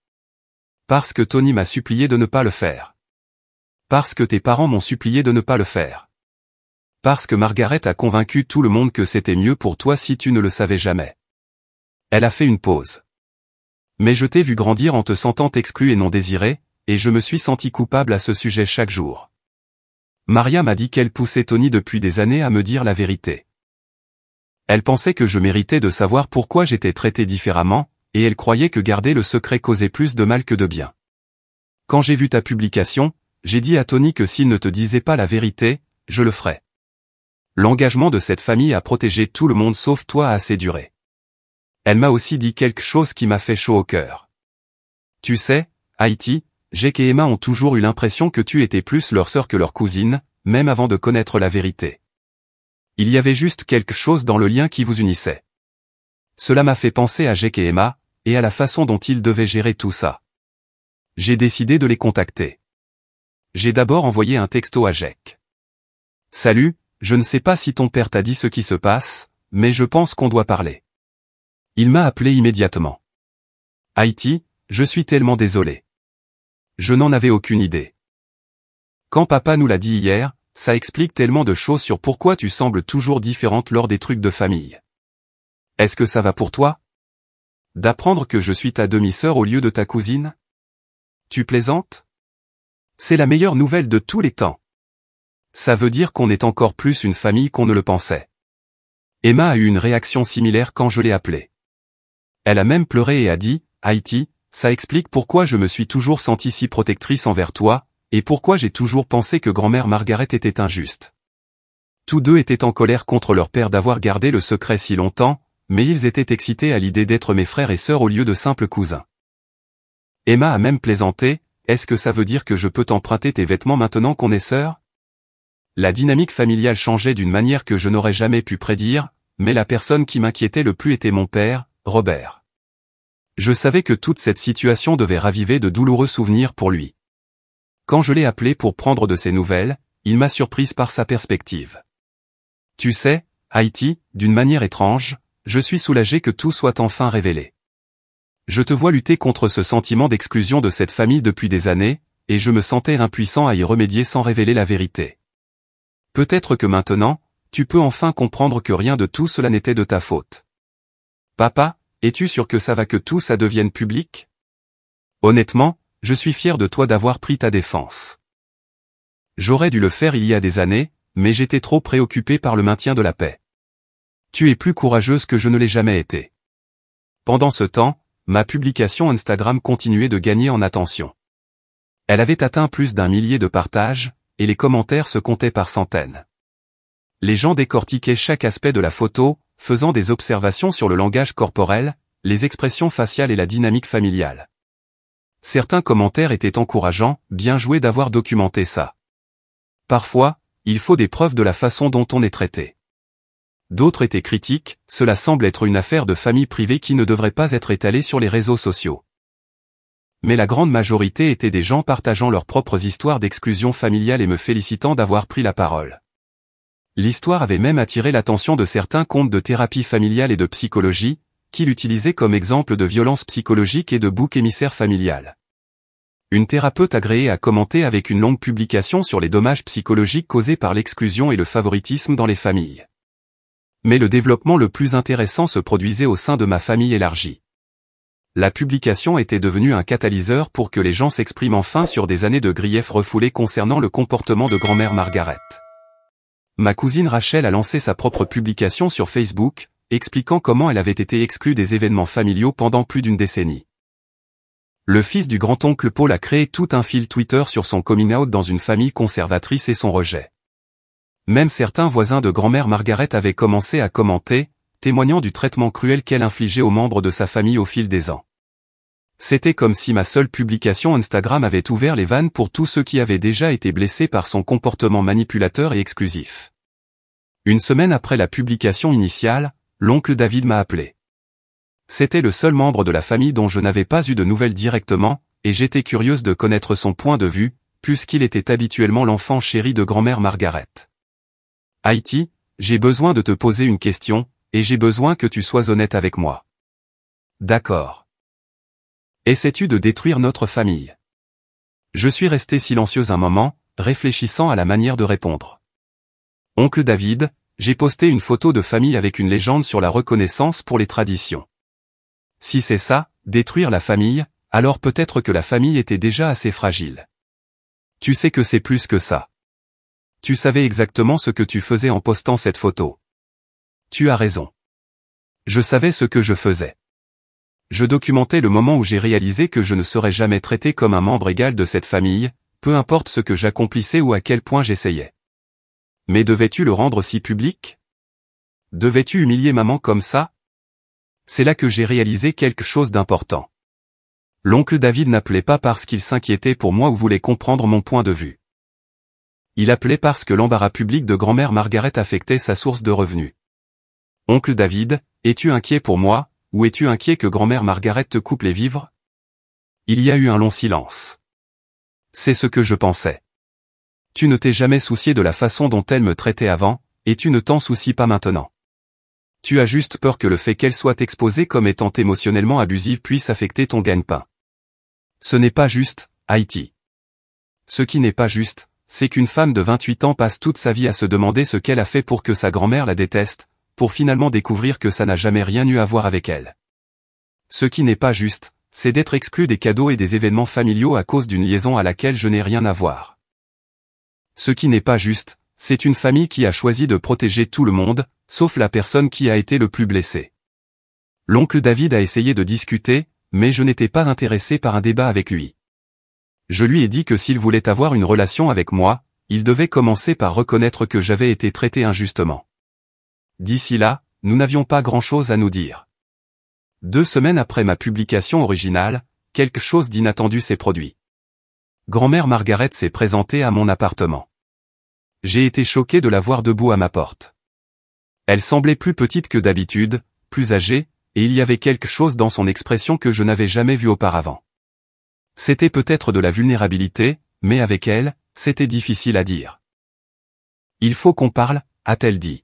Parce que Tony m'a supplié de ne pas le faire. Parce que tes parents m'ont supplié de ne pas le faire. Parce que Margaret a convaincu tout le monde que c'était mieux pour toi si tu ne le savais jamais. Elle a fait une pause. Mais je t'ai vu grandir en te sentant exclu et non désiré, et je me suis senti coupable à ce sujet chaque jour. Maria m'a dit qu'elle poussait Tony depuis des années à me dire la vérité. Elle pensait que je méritais de savoir pourquoi j'étais traité différemment, et elle croyait que garder le secret causait plus de mal que de bien. Quand j'ai vu ta publication, j'ai dit à Tony que s'il ne te disait pas la vérité, je le ferais. L'engagement de cette famille à protéger tout le monde sauf toi a assez duré. Elle m'a aussi dit quelque chose qui m'a fait chaud au cœur. Tu sais, Haïti, Jake et Emma ont toujours eu l'impression que tu étais plus leur sœur que leur cousine, même avant de connaître la vérité. Il y avait juste quelque chose dans le lien qui vous unissait. Cela m'a fait penser à Jake et Emma, et à la façon dont ils devaient gérer tout ça. J'ai décidé de les contacter. J'ai d'abord envoyé un texto à Jake. Salut, je ne sais pas si ton père t'a dit ce qui se passe, mais je pense qu'on doit parler. Il m'a appelé immédiatement. Haïti, je suis tellement désolé. Je n'en avais aucune idée. Quand papa nous l'a dit hier, ça explique tellement de choses sur pourquoi tu sembles toujours différente lors des trucs de famille. Est-ce que ça va pour toi? D'apprendre que je suis ta demi-sœur au lieu de ta cousine? Tu plaisantes? C'est la meilleure nouvelle de tous les temps. Ça veut dire qu'on est encore plus une famille qu'on ne le pensait. Emma a eu une réaction similaire quand je l'ai appelée. Elle a même pleuré et a dit, Haïti, ça explique pourquoi je me suis toujours sentie si protectrice envers toi, et pourquoi j'ai toujours pensé que grand-mère Margaret était injuste. Tous deux étaient en colère contre leur père d'avoir gardé le secret si longtemps, mais ils étaient excités à l'idée d'être mes frères et sœurs au lieu de simples cousins. Emma a même plaisanté, est-ce que ça veut dire que je peux t'emprunter tes vêtements maintenant qu'on est sœurs? La dynamique familiale changeait d'une manière que je n'aurais jamais pu prédire, mais la personne qui m'inquiétait le plus était mon père, Robert. Je savais que toute cette situation devait raviver de douloureux souvenirs pour lui. Quand je l'ai appelé pour prendre de ses nouvelles, il m'a surprise par sa perspective. Tu sais, Haïti, d'une manière étrange, je suis soulagé que tout soit enfin révélé. Je te vois lutter contre ce sentiment d'exclusion de cette famille depuis des années, et je me sentais impuissant à y remédier sans révéler la vérité. Peut-être que maintenant, tu peux enfin comprendre que rien de tout cela n'était de ta faute. Papa, es-tu sûr que ça va que tout ça devienne public? Honnêtement, je suis fier de toi d'avoir pris ta défense. J'aurais dû le faire il y a des années, mais j'étais trop préoccupé par le maintien de la paix. Tu es plus courageuse que je ne l'ai jamais été. Pendant ce temps, ma publication Instagram continuait de gagner en attention. Elle avait atteint plus d'1 millier de partages, et les commentaires se comptaient par centaines. Les gens décortiquaient chaque aspect de la photo, faisant des observations sur le langage corporel, les expressions faciales et la dynamique familiale. Certains commentaires étaient encourageants, bien joué d'avoir documenté ça. Parfois, il faut des preuves de la façon dont on est traité. D'autres étaient critiques, cela semble être une affaire de famille privée qui ne devrait pas être étalée sur les réseaux sociaux. Mais la grande majorité étaient des gens partageant leurs propres histoires d'exclusion familiale et me félicitant d'avoir pris la parole. L'histoire avait même attiré l'attention de certains comptes de thérapie familiale et de psychologie, qui l'utilisaient comme exemple de violence psychologique et de bouc émissaire familial. Une thérapeute agréée a commenté avec une longue publication sur les dommages psychologiques causés par l'exclusion et le favoritisme dans les familles. Mais le développement le plus intéressant se produisait au sein de ma famille élargie. La publication était devenue un catalyseur pour que les gens s'expriment enfin sur des années de griefs refoulés concernant le comportement de grand-mère Margaret. Ma cousine Rachel a lancé sa propre publication sur Facebook, expliquant comment elle avait été exclue des événements familiaux pendant plus d'une décennie. Le fils du grand-oncle Paul a créé tout un fil Twitter sur son coming out dans une famille conservatrice et son rejet. Même certains voisins de grand-mère Margaret avaient commencé à commenter, témoignant du traitement cruel qu'elle infligeait aux membres de sa famille au fil des ans. C'était comme si ma seule publication Instagram avait ouvert les vannes pour tous ceux qui avaient déjà été blessés par son comportement manipulateur et exclusif. Une semaine après la publication initiale, l'oncle David m'a appelé. C'était le seul membre de la famille dont je n'avais pas eu de nouvelles directement, et j'étais curieuse de connaître son point de vue, puisqu'il était habituellement l'enfant chéri de grand-mère Margaret. Haïti, j'ai besoin de te poser une question, et j'ai besoin que tu sois honnête avec moi. D'accord. Essaies-tu de détruire notre famille? Je suis restée silencieuse un moment, réfléchissant à la manière de répondre. Oncle David, j'ai posté une photo de famille avec une légende sur la reconnaissance pour les traditions. Si c'est ça, détruire la famille, alors peut-être que la famille était déjà assez fragile. Tu sais que c'est plus que ça. Tu savais exactement ce que tu faisais en postant cette photo. Tu as raison. Je savais ce que je faisais. Je documentais le moment où j'ai réalisé que je ne serais jamais traité comme un membre égal de cette famille, peu importe ce que j'accomplissais ou à quel point j'essayais. Mais devais-tu le rendre si public? Devais-tu humilier maman comme ça? C'est là que j'ai réalisé quelque chose d'important. L'oncle David n'appelait pas parce qu'il s'inquiétait pour moi ou voulait comprendre mon point de vue. Il appelait parce que l'embarras public de grand-mère Margaret affectait sa source de revenus. Oncle David, es-tu inquiet pour moi, ou es-tu inquiet que grand-mère Margaret te coupe les vivres? Il y a eu un long silence. C'est ce que je pensais. Tu ne t'es jamais soucié de la façon dont elle me traitait avant, et tu ne t'en soucies pas maintenant. Tu as juste peur que le fait qu'elle soit exposée comme étant émotionnellement abusive puisse affecter ton gagne-pain. Ce n'est pas juste, Haïti. Ce qui n'est pas juste, c'est qu'une femme de 28 ans passe toute sa vie à se demander ce qu'elle a fait pour que sa grand-mère la déteste, pour finalement découvrir que ça n'a jamais rien eu à voir avec elle. Ce qui n'est pas juste, c'est d'être exclu des cadeaux et des événements familiaux à cause d'une liaison à laquelle je n'ai rien à voir. Ce qui n'est pas juste, c'est une famille qui a choisi de protéger tout le monde, sauf la personne qui a été le plus blessée. L'oncle David a essayé de discuter, mais je n'étais pas intéressé par un débat avec lui. Je lui ai dit que s'il voulait avoir une relation avec moi, il devait commencer par reconnaître que j'avais été traité injustement. D'ici là, nous n'avions pas grand-chose à nous dire. 2 semaines après ma publication originale, quelque chose d'inattendu s'est produit. Grand-mère Margaret s'est présentée à mon appartement. J'ai été choqué de la voir debout à ma porte. Elle semblait plus petite que d'habitude, plus âgée, et il y avait quelque chose dans son expression que je n'avais jamais vu auparavant. C'était peut-être de la vulnérabilité, mais avec elle, c'était difficile à dire. « Il faut qu'on parle », a-t-elle dit.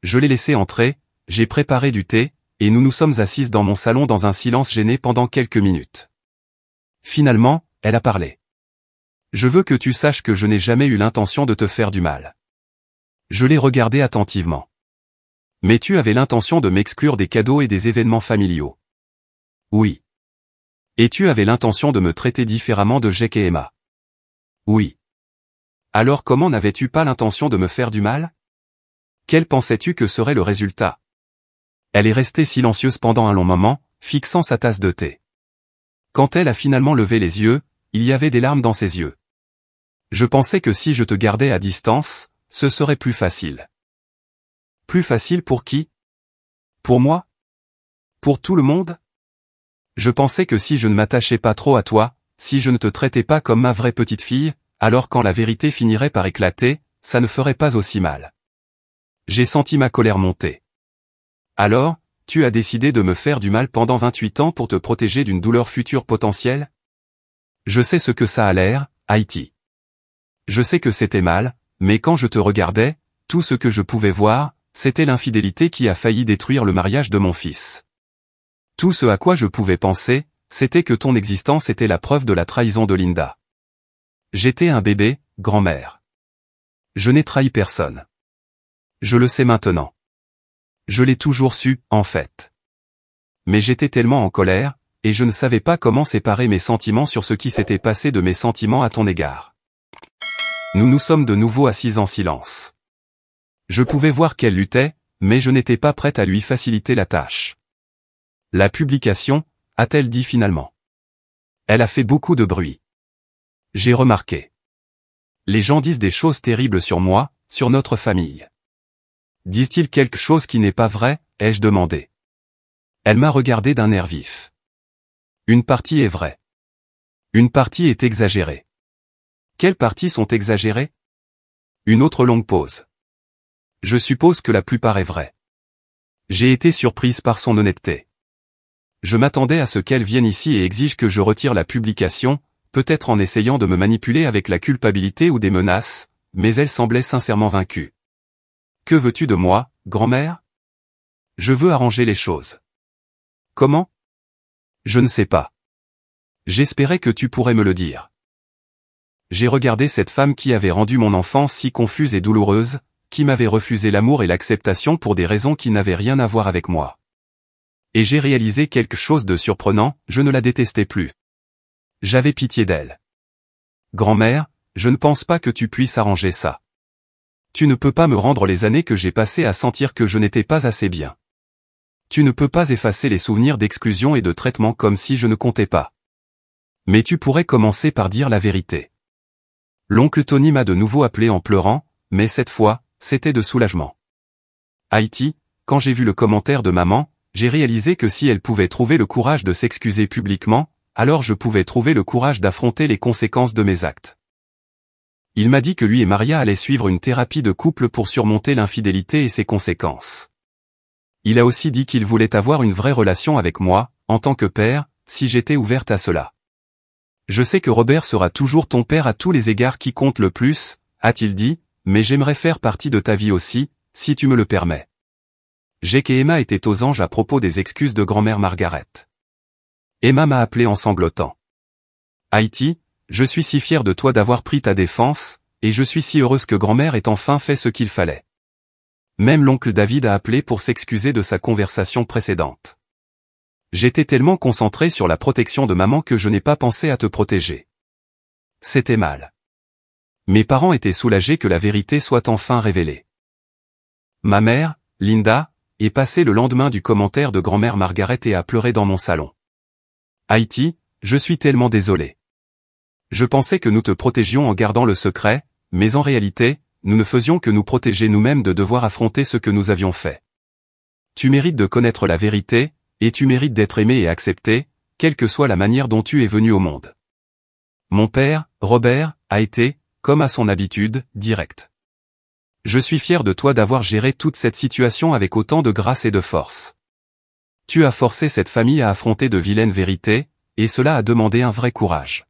Je l'ai laissée entrer, j'ai préparé du thé, et nous nous sommes assises dans mon salon dans un silence gêné pendant quelques minutes. Finalement, elle a parlé. « Je veux que tu saches que je n'ai jamais eu l'intention de te faire du mal. » Je l'ai regardée attentivement. « Mais tu avais l'intention de m'exclure des cadeaux et des événements familiaux. » Oui. « Et tu avais l'intention de me traiter différemment de Jake et Emma. » Oui. « Alors comment n'avais-tu pas l'intention de me faire du mal? Quel pensais-tu que serait le résultat? » Elle est restée silencieuse pendant un long moment, fixant sa tasse de thé. Quand elle a finalement levé les yeux, il y avait des larmes dans ses yeux. Je pensais que si je te gardais à distance, ce serait plus facile. Plus facile pour qui? Pour moi? Pour tout le monde? Je pensais que si je ne m'attachais pas trop à toi, si je ne te traitais pas comme ma vraie petite fille, alors quand la vérité finirait par éclater, ça ne ferait pas aussi mal. J'ai senti ma colère monter. Alors, tu as décidé de me faire du mal pendant 28 ans pour te protéger d'une douleur future potentielle? Je sais ce que ça a l'air, Haïti. Je sais que c'était mal, mais quand je te regardais, tout ce que je pouvais voir, c'était l'infidélité qui a failli détruire le mariage de mon fils. Tout ce à quoi je pouvais penser, c'était que ton existence était la preuve de la trahison de Linda. J'étais un bébé, grand-mère. Je n'ai trahi personne. Je le sais maintenant. Je l'ai toujours su, en fait. Mais j'étais tellement en colère, et je ne savais pas comment séparer mes sentiments sur ce qui s'était passé de mes sentiments à ton égard. Nous nous sommes de nouveau assis en silence. Je pouvais voir qu'elle luttait, mais je n'étais pas prête à lui faciliter la tâche. La publication, a-t-elle dit finalement. Elle a fait beaucoup de bruit. J'ai remarqué. Les gens disent des choses terribles sur moi, sur notre famille. Disent-ils quelque chose qui n'est pas vrai, ai-je demandé. Elle m'a regardé d'un air vif. Une partie est vraie. Une partie est exagérée. Quelles parties sont exagérées? Une autre longue pause. Je suppose que la plupart est vraie. J'ai été surprise par son honnêteté. Je m'attendais à ce qu'elle vienne ici et exige que je retire la publication, peut-être en essayant de me manipuler avec la culpabilité ou des menaces, mais elle semblait sincèrement vaincue. Que veux-tu de moi, grand-mère? Je veux arranger les choses. Comment? Je ne sais pas. J'espérais que tu pourrais me le dire. J'ai regardé cette femme qui avait rendu mon enfance si confuse et douloureuse, qui m'avait refusé l'amour et l'acceptation pour des raisons qui n'avaient rien à voir avec moi. Et j'ai réalisé quelque chose de surprenant, je ne la détestais plus. J'avais pitié d'elle. Grand-mère, je ne pense pas que tu puisses arranger ça. Tu ne peux pas me rendre les années que j'ai passées à sentir que je n'étais pas assez bien. Tu ne peux pas effacer les souvenirs d'exclusion et de traitement comme si je ne comptais pas. Mais tu pourrais commencer par dire la vérité. L'oncle Tony m'a de nouveau appelé en pleurant, mais cette fois, c'était de soulagement. Haïti, quand j'ai vu le commentaire de maman, j'ai réalisé que si elle pouvait trouver le courage de s'excuser publiquement, alors je pouvais trouver le courage d'affronter les conséquences de mes actes. Il m'a dit que lui et Maria allaient suivre une thérapie de couple pour surmonter l'infidélité et ses conséquences. Il a aussi dit qu'il voulait avoir une vraie relation avec moi, en tant que père, si j'étais ouverte à cela. Je sais que Robert sera toujours ton père à tous les égards qui comptent le plus, a-t-il dit, mais j'aimerais faire partie de ta vie aussi, si tu me le permets. Jake et Emma étaient aux anges à propos des excuses de grand-mère Margaret. Emma m'a appelé en sanglotant. Haïti, je suis si fière de toi d'avoir pris ta défense, et je suis si heureuse que grand-mère ait enfin fait ce qu'il fallait. Même l'oncle David a appelé pour s'excuser de sa conversation précédente. J'étais tellement concentré sur la protection de maman que je n'ai pas pensé à te protéger. C'était mal. Mes parents étaient soulagés que la vérité soit enfin révélée. Ma mère, Linda, est passée le lendemain du commentaire de grand-mère Margaret et a pleuré dans mon salon. Haïti, je suis tellement désolé. Je pensais que nous te protégions en gardant le secret, mais en réalité, nous ne faisions que nous protéger nous-mêmes de devoir affronter ce que nous avions fait. Tu mérites de connaître la vérité, et tu mérites d'être aimé et accepté, quelle que soit la manière dont tu es venu au monde. Mon père, Robert, a été, comme à son habitude, direct. Je suis fier de toi d'avoir géré toute cette situation avec autant de grâce et de force. Tu as forcé cette famille à affronter de vilaines vérités, et cela a demandé un vrai courage.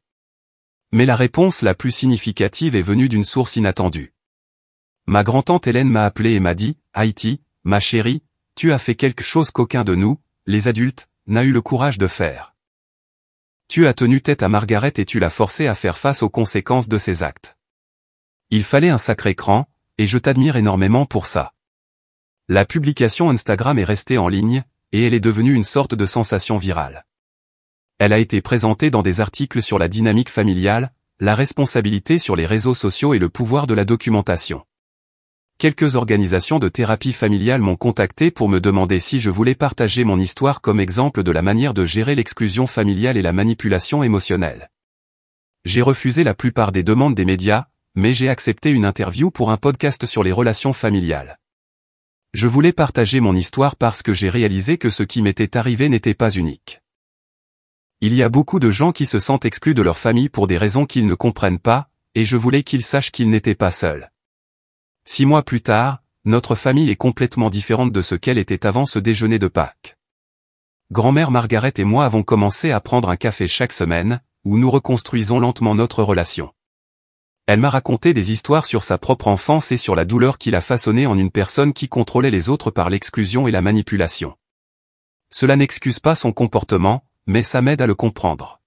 Mais la réponse la plus significative est venue d'une source inattendue. Ma grand-tante Hélène m'a appelé et m'a dit, « Haïti, ma chérie, tu as fait quelque chose qu'aucun de nous, les adultes, n'a eu le courage de faire. Tu as tenu tête à Margaret et tu l'as forcée à faire face aux conséquences de ses actes. Il fallait un sacré cran, et je t'admire énormément pour ça. » La publication Instagram est restée en ligne, et elle est devenue une sorte de sensation virale. Elle a été présentée dans des articles sur la dynamique familiale, la responsabilité sur les réseaux sociaux et le pouvoir de la documentation. Quelques organisations de thérapie familiale m'ont contacté pour me demander si je voulais partager mon histoire comme exemple de la manière de gérer l'exclusion familiale et la manipulation émotionnelle. J'ai refusé la plupart des demandes des médias, mais j'ai accepté une interview pour un podcast sur les relations familiales. Je voulais partager mon histoire parce que j'ai réalisé que ce qui m'était arrivé n'était pas unique. Il y a beaucoup de gens qui se sentent exclus de leur famille pour des raisons qu'ils ne comprennent pas, et je voulais qu'ils sachent qu'ils n'étaient pas seuls. 6 mois plus tard, notre famille est complètement différente de ce qu'elle était avant ce déjeuner de Pâques. Grand-mère Margaret et moi avons commencé à prendre un café chaque semaine, où nous reconstruisons lentement notre relation. Elle m'a raconté des histoires sur sa propre enfance et sur la douleur qui l'a façonnée en une personne qui contrôlait les autres par l'exclusion et la manipulation. Cela n'excuse pas son comportement, mais ça m'aide à le comprendre.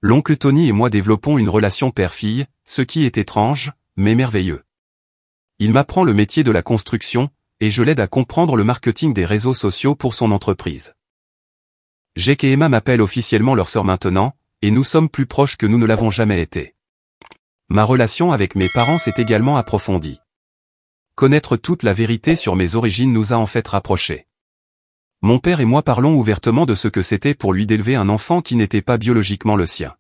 L'oncle Tony et moi développons une relation père-fille, ce qui est étrange, mais merveilleux. Il m'apprend le métier de la construction, et je l'aide à comprendre le marketing des réseaux sociaux pour son entreprise. Jake et Emma m'appellent officiellement leur sœur maintenant, et nous sommes plus proches que nous ne l'avons jamais été. Ma relation avec mes parents s'est également approfondie. Connaître toute la vérité sur mes origines nous a en fait rapprochés. Mon père et moi parlons ouvertement de ce que c'était pour lui d'élever un enfant qui n'était pas biologiquement le sien.